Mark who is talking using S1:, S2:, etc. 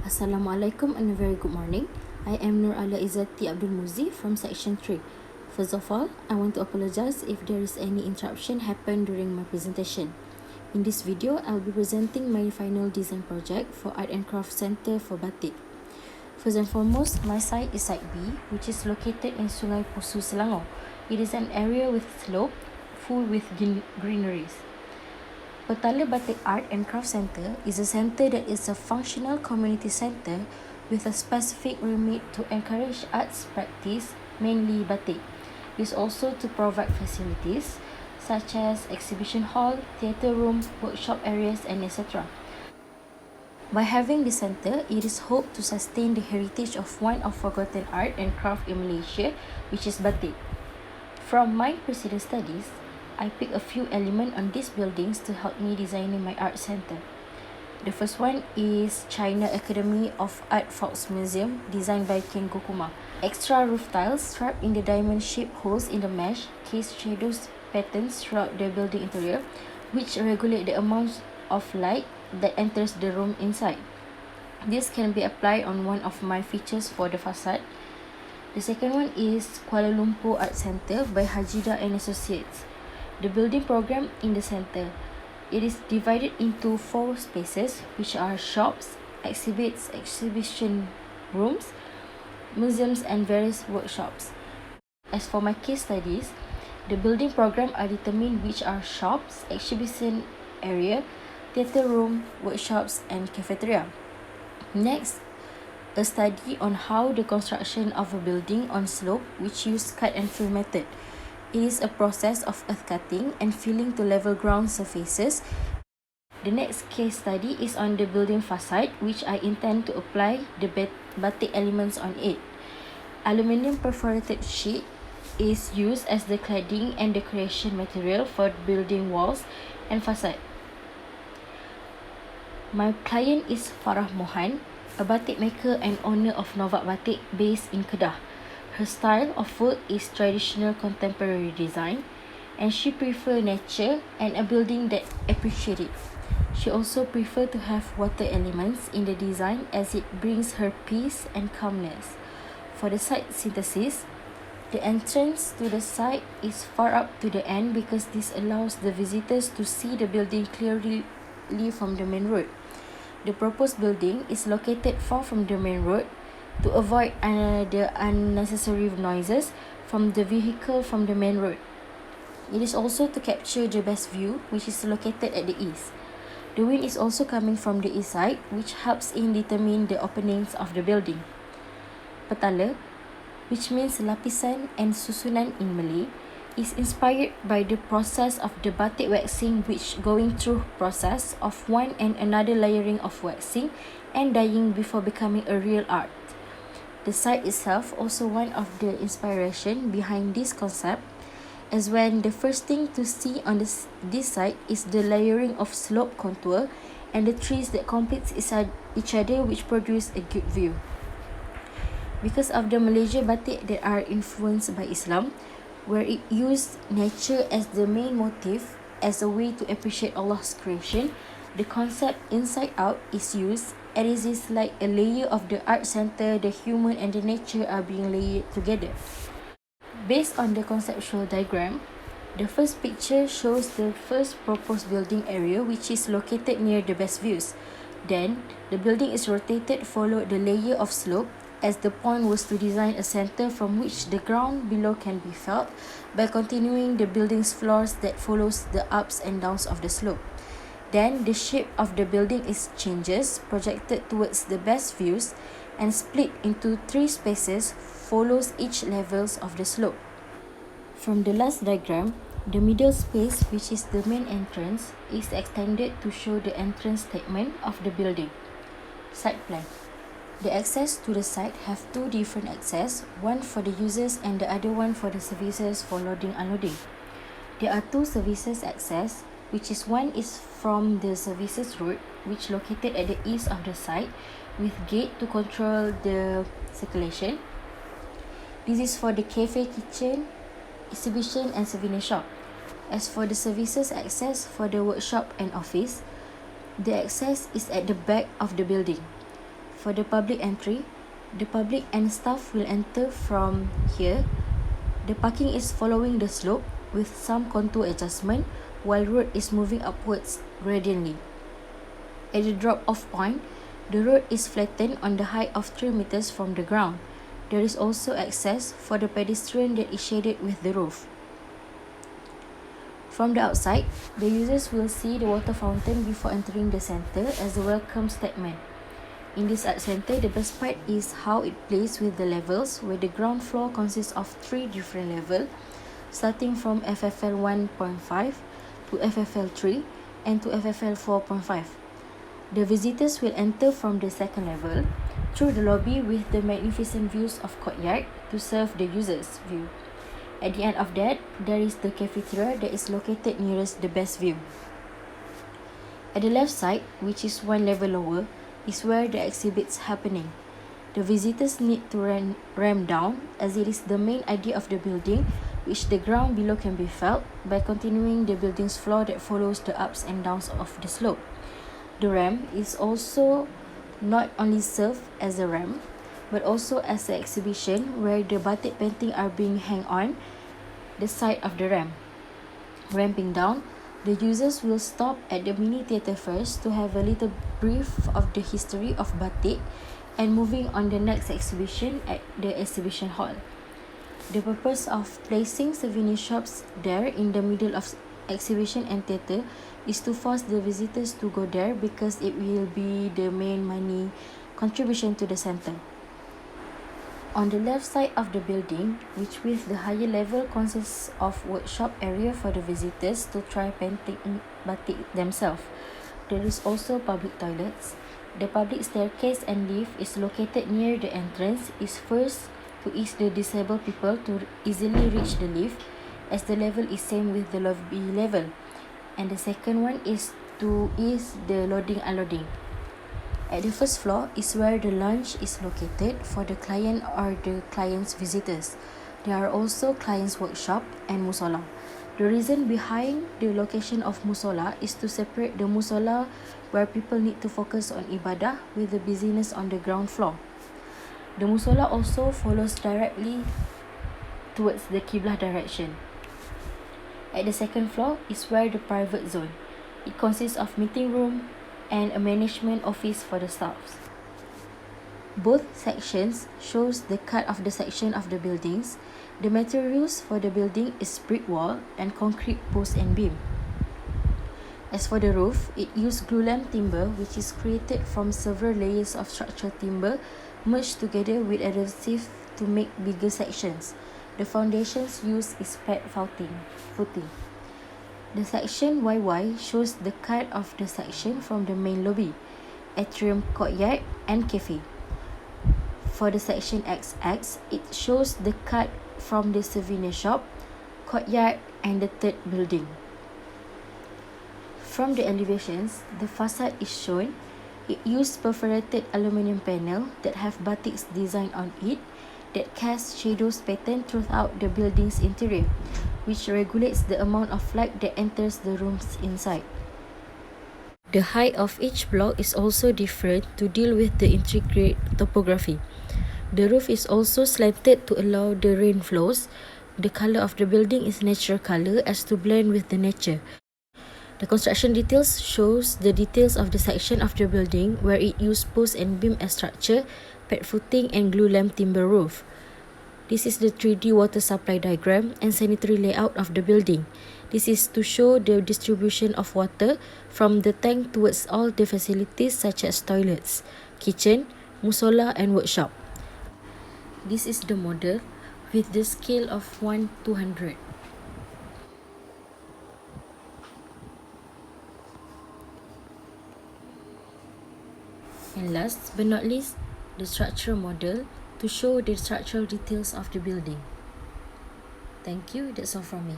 S1: Assalamualaikum and a very good morning. I am Nur Ala Izzati Abdul Muzi from Section 3. First of all, I want to apologize if there is any interruption happen during my presentation. In this video, I will be presenting my final design project for Art and Craft Center for BATIK. First and foremost, my site is Site B, which is located in Sungai Pusu, Selangor. It is an area with slope, full with greeneries. Petala Batik Art and Craft Center is a center that is a functional community center with a specific remit to encourage arts practice, mainly batik. It is also to provide facilities such as exhibition hall, theatre room, workshop areas, and etc. By having the center, it is hoped to sustain the heritage of one of forgotten art and craft in Malaysia, which is batik. From my preceding studies, I picked a few elements on these buildings to help me designing my art center. The first one is China Academy of Art Fox Museum, designed by Ken Gokuma. Extra roof tiles strapped in the diamond-shaped holes in the mesh case shadows patterns throughout the building interior, which regulate the amount of light that enters the room inside. This can be applied on one of my features for the facade. The second one is Kuala Lumpur Art Center by Hajida and Associates. The building program in the center. It is divided into 4 spaces, which are shops, exhibits, exhibition rooms, museums, and various workshops. As for my case studies, the building program are determined which are shops, exhibition area, theatre room, workshops, and cafeteria. Next, a study on how the construction of a building on slope, which use cut and fill method. It is a process of earth cutting and filling to level ground surfaces. The next case study is on the building facade, which I intend to apply the batik elements on it. Aluminium perforated sheet is used as the cladding and decoration material for building walls and facade. My client is Farah Mohan, a batik maker and owner of Novak Batik based in Kedah. Her style of work is traditional contemporary design, and she prefers nature and a building that appreciates it. She also prefers to have water elements in the design as it brings her peace and calmness. For the site synthesis, the entrance to the site is far up to the end because this allows the visitors to see the building clearly from the main road. The proposed building is located far from the main road to avoid the unnecessary noises from the vehicle from the main road. It is also to capture the best view, which is located at the east. The wind is also coming from the east side, which helps in determine the openings of the building. Petala, which means lapisan and susunan in Malay, is inspired by the process of the batik waxing, which going through process of one and another layering of waxing and dyeing before becoming a real art. The site itself also one of the inspiration behind this concept, as when the first thing to see on this site is the layering of slope contour and the trees that complete each other, which produce a good view. Because of the Malaysia batik that are influenced by Islam, where it used nature as the main motive as a way to appreciate Allah's creation, the concept inside out is used, and it is like a layer of the art center. The human and the nature are being layered together. Based on the conceptual diagram, the first picture shows the first proposed building area, which is located near the best views. Then, the building is rotated follow the layer of slope, as the point was to design a center from which the ground below can be felt by continuing the building's floors that follows the ups and downs of the slope. Then, the shape of the building is changes, projected towards the best views, and split into 3 spaces, follows each levels of the slope. From the last diagram, the middle space, which is the main entrance, is extended to show the entrance statement of the building. Site plan. The access to the site have 2 different access, one for the users and the other one for the services for loading unloading. There are 2 services access, which is one is from the services road, which located at the east of the site with gate to control the circulation. This is for the cafe, kitchen, exhibition, and souvenir shop. As for the services access for the workshop and office, the access is at the back of the building. For the public entry, the public and staff will enter from here. The parking is following the slope with some contour adjustment, while road is moving upwards gradiently. At the drop-off point, the road is flattened on the height of 3 meters from the ground. There is also access for the pedestrian that is shaded with the roof. From the outside, the users will see the water fountain before entering the center as a welcome statement. In this art center, the best part is how it plays with the levels, where the ground floor consists of 3 different levels, starting from FFL 1.5 to FFL 3 and to FFL 4.5. The visitors will enter from the second level through the lobby with the magnificent views of courtyard to serve the users' view. At the end of that, there is the cafeteria that is located nearest the best view. At the left side, which is one level lower, is where the exhibit's happening. The visitors need to ramp down, as it is the main idea of the building, which the ground below can be felt by continuing the building's floor that follows the ups and downs of the slope. The ramp is also not only serve as a ramp, but also as an exhibition where the batik painting are being hung on the side of the ramp. Ramping down, the users will stop at the mini theatre first to have a little brief of the history of batik and moving on the next exhibition at the exhibition hall. The purpose of placing souvenir shops there in the middle of exhibition and theatre is to force the visitors to go there because it will be the main money contribution to the center. On the left side of the building, which with the higher level consists of workshop area for the visitors to try painting batik themselves. There is also public toilets. The public staircase and lift is located near the entrance is first to ease the disabled people to easily reach the lift, as the level is same with the lobby level. And the second one is to ease the loading unloading. At the first floor is where the lounge is located for the client or the client's visitors. There are also client's workshop and musola. The reason behind the location of musola is to separate the musola where people need to focus on ibadah with the busyness on the ground floor. The musola also follows directly towards the Qiblah direction. At the second floor is where the private zone. It consists of meeting room and a management office for the staffs. Both sections shows the cut of the section of the buildings. The materials for the building is brick wall and concrete post and beam. As for the roof, it used glulam timber, which is created from several layers of structural timber merged together with adhesive to make bigger sections. The foundations used is pad footing. The section YY shows the cut of the section from the main lobby, atrium, courtyard and cafe. For the section XX, it shows the cut from the souvenir shop, courtyard and the third building. From the elevations, the facade is shown. It used perforated aluminium panel that have batiks design on it that cast shadows pattern throughout the building's interior, which regulates the amount of light that enters the rooms inside. The height of each block is also different to deal with the intricate topography. The roof is also slanted to allow the rain flows. The color of the building is natural color as to blend with the nature. The construction details shows the details of the section of the building where it used post and beam as structure, pad footing and glulam timber roof. This is the 3D water supply diagram and sanitary layout of the building. This is to show the distribution of water from the tank towards all the facilities such as toilets, kitchen, musola and workshop. This is the model with the scale of 1:200. And last but not least, the structural model to show the structural details of the building. Thank you, that's all from me.